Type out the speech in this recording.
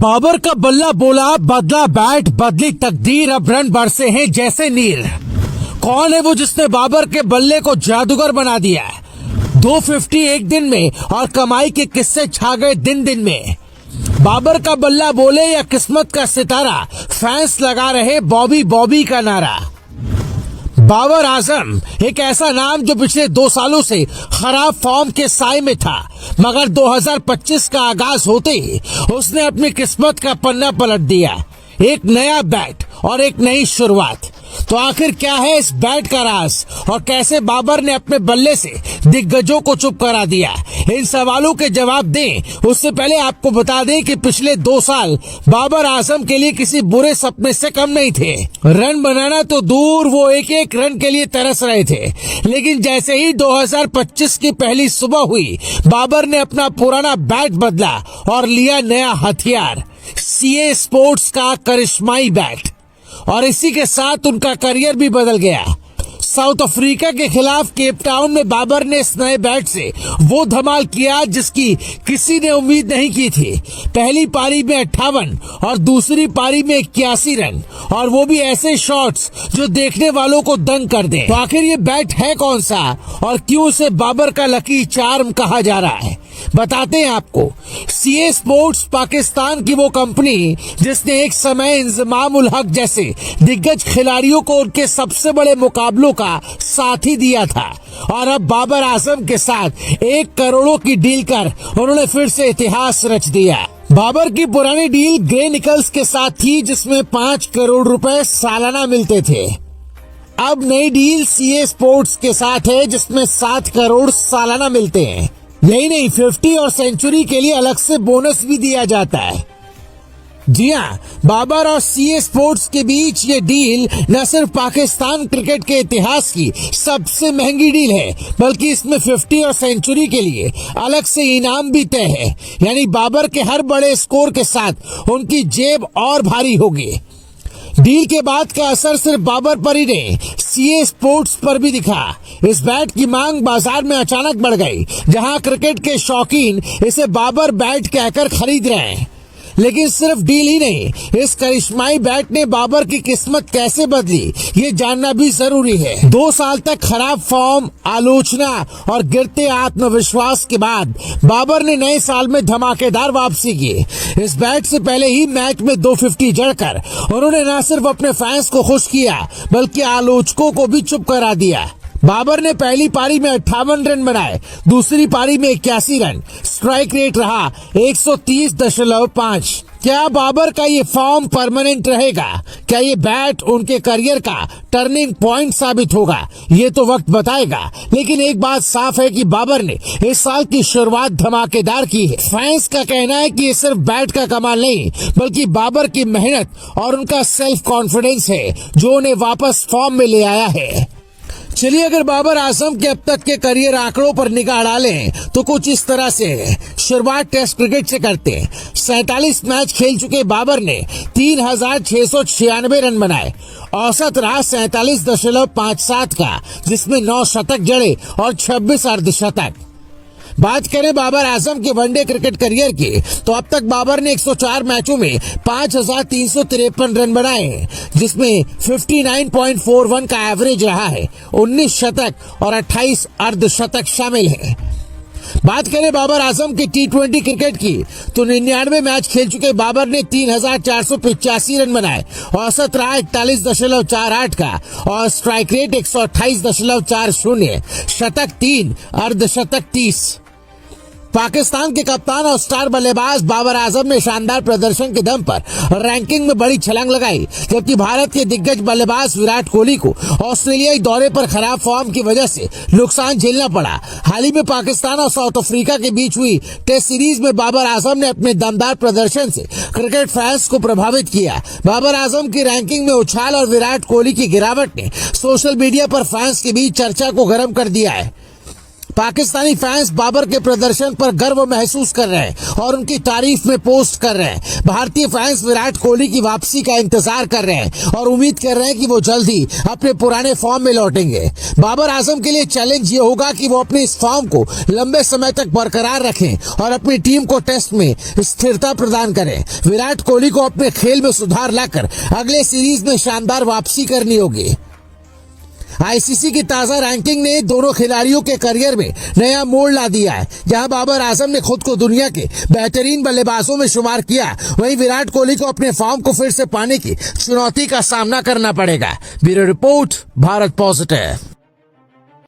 बाबर का बल्ला बोला, बदला बैट, बदली तकदीर, अब रन बरसे हैं जैसे नीर। कौन है वो जिसने बाबर के बल्ले को जादूगर बना दिया? 250 एक दिन में और कमाई के किस्से छा गए दिन दिन में। बाबर का बल्ला बोले या किस्मत का सितारा, फैंस लगा रहे बॉबी बॉबी का नारा। बाबर आजम एक ऐसा नाम जो पिछले 2 सालों से खराब फॉर्म के साए में था, मगर 2025 का आगाज होते ही उसने अपनी किस्मत का पन्ना पलट दिया। एक नया बैट और एक नई शुरुआत। तो आखिर क्या है इस बैट का राज और कैसे बाबर ने अपने बल्ले से दिग्गजों को चुप करा दिया? इन सवालों के जवाब दें उससे पहले आपको बता दें कि पिछले 2 साल बाबर आजम के लिए किसी बुरे सपने से कम नहीं थे। रन बनाना तो दूर, वो एक एक रन के लिए तरस रहे थे। लेकिन जैसे ही 2025 की पहली सुबह हुई, बाबर ने अपना पुराना बैट बदला और लिया नया हथियार, सीए स्पोर्ट्स का करिश्माई बैट। और इसी के साथ उनका करियर भी बदल गया। साउथ अफ्रीका के खिलाफ केप टाउन में बाबर ने इस नए बैट से वो धमाल किया जिसकी किसी ने उम्मीद नहीं की थी। पहली पारी में 58 और दूसरी पारी में 81 रन, और वो भी ऐसे शॉट्स जो देखने वालों को दंग कर दें। तो आखिर ये बैट है कौन सा और क्यों उसे बाबर का लकी चार्म कहा जा रहा है, बताते हैं आपको। सीए स्पोर्ट्स पाकिस्तान की वो कंपनी जिसने एक समय इंजमाम उल हक जैसे दिग्गज खिलाड़ियों को उनके सबसे बड़े मुकाबलों का साथ ही दिया था, और अब बाबर आजम के साथ 1 करोड़ की डील कर उन्होंने फिर से इतिहास रच दिया। बाबर की पुरानी डील ग्रे निकल्स के साथ थी जिसमें 5 करोड़ रुपए सालाना मिलते थे। अब नई डील सीए स्पोर्ट्स के साथ है जिसमें 7 करोड़ सालाना मिलते हैं। यही नहीं, 50 और सेंचुरी के लिए अलग से बोनस भी दिया जाता है। जी हाँ, बाबर और सीए स्पोर्ट्स के बीच ये डील न सिर्फ पाकिस्तान क्रिकेट के इतिहास की सबसे महंगी डील है, बल्कि इसमें 50 और सेंचुरी के लिए अलग से इनाम भी तय है। यानी बाबर के हर बड़े स्कोर के साथ उनकी जेब और भारी होगी। डील के बाद का असर सिर्फ बाबर पर ही नहीं, सीए स्पोर्ट्स पर भी दिखा। इस बैट की मांग बाजार में अचानक बढ़ गई, जहां क्रिकेट के शौकीन इसे बाबर बैट कहकर खरीद रहे हैं। लेकिन सिर्फ डील ही नहीं, इस करिश्माई बैट ने बाबर की किस्मत कैसे बदली ये जानना भी जरूरी है। 2 साल तक खराब फॉर्म, आलोचना और गिरते आत्मविश्वास के बाद बाबर ने नए साल में धमाकेदार वापसी की। इस बैट से पहले ही मैच में 250 जड़कर उन्होंने न सिर्फ अपने फैंस को खुश किया बल्कि आलोचकों को भी चुप करा दिया। बाबर ने पहली पारी में 58 रन बनाए, दूसरी पारी में 81 रन, स्ट्राइक रेट रहा 130.5। क्या बाबर का ये फॉर्म परमानेंट रहेगा? क्या ये बैट उनके करियर का टर्निंग पॉइंट साबित होगा? ये तो वक्त बताएगा। लेकिन एक बात साफ है कि बाबर ने इस साल की शुरुआत धमाकेदार की है। फैंस का कहना है कि ये सिर्फ बैट का कमाल नहीं, बल्कि बाबर की मेहनत और उनका सेल्फ कॉन्फिडेंस है जो उन्हें वापस फॉर्म में ले आया है। चलिए, अगर बाबर आजम के अब तक के करियर आंकड़ों पर निगाह डालें तो कुछ इस तरह से है। शुरुआत टेस्ट क्रिकेट से करते हैं। 47 मैच खेल चुके बाबर ने 3696 रन बनाए। औसत रहा 47.57 का, जिसमें 9 शतक जड़े और 26 अर्धशतक। बात करें बाबर आजम के वनडे क्रिकेट करियर की, तो अब तक बाबर ने 104 मैचों में 5353 रन बनाए, जिसमें 59.41 का एवरेज रहा है। 19 शतक और 28 अर्धशतक शामिल है। बात करें बाबर आजम के T20 क्रिकेट की, तो 99 मैच खेल चुके बाबर ने 3485 रन बनाए। औसत रहा 41.48 का और स्ट्राइक रेट 128.40, शतक 3, अर्धशतक 30। पाकिस्तान के कप्तान और स्टार बल्लेबाज बाबर आजम ने शानदार प्रदर्शन के दम पर रैंकिंग में बड़ी छलांग लगाई, जबकि भारत के दिग्गज बल्लेबाज विराट कोहली को ऑस्ट्रेलियाई दौरे पर खराब फॉर्म की वजह से नुकसान झेलना पड़ा। हाल ही में पाकिस्तान और साउथ अफ्रीका के बीच हुई टेस्ट सीरीज में बाबर आजम ने अपने दमदार प्रदर्शन से क्रिकेट फैंस को प्रभावित किया। बाबर आजम की रैंकिंग में उछाल और विराट कोहली की गिरावट ने सोशल मीडिया पर फैंस के बीच चर्चा को गर्म कर दिया है। पाकिस्तानी फैंस बाबर के प्रदर्शन पर गर्व महसूस कर रहे हैं और उनकी तारीफ में पोस्ट कर रहे हैं। भारतीय फैंस विराट कोहली की वापसी का इंतजार कर रहे हैं और उम्मीद कर रहे हैं कि वो जल्द ही अपने पुराने फॉर्म में लौटेंगे। बाबर आजम के लिए चैलेंज ये होगा कि वो अपने इस फॉर्म को लंबे समय तक बरकरार रखें और अपनी टीम को टेस्ट में स्थिरता प्रदान करें। विराट कोहली को अपने खेल में सुधार लाकर अगले सीरीज में शानदार वापसी करनी होगी। आईसीसी की ताजा रैंकिंग ने दोनों खिलाड़ियों के करियर में नया मोड़ ला दिया है। जहां बाबर आजम ने खुद को दुनिया के बेहतरीन बल्लेबाजों में शुमार किया, वहीं विराट कोहली को अपने फॉर्म को फिर से पाने की चुनौती का सामना करना पड़ेगा। Bureau report, Bharat positive.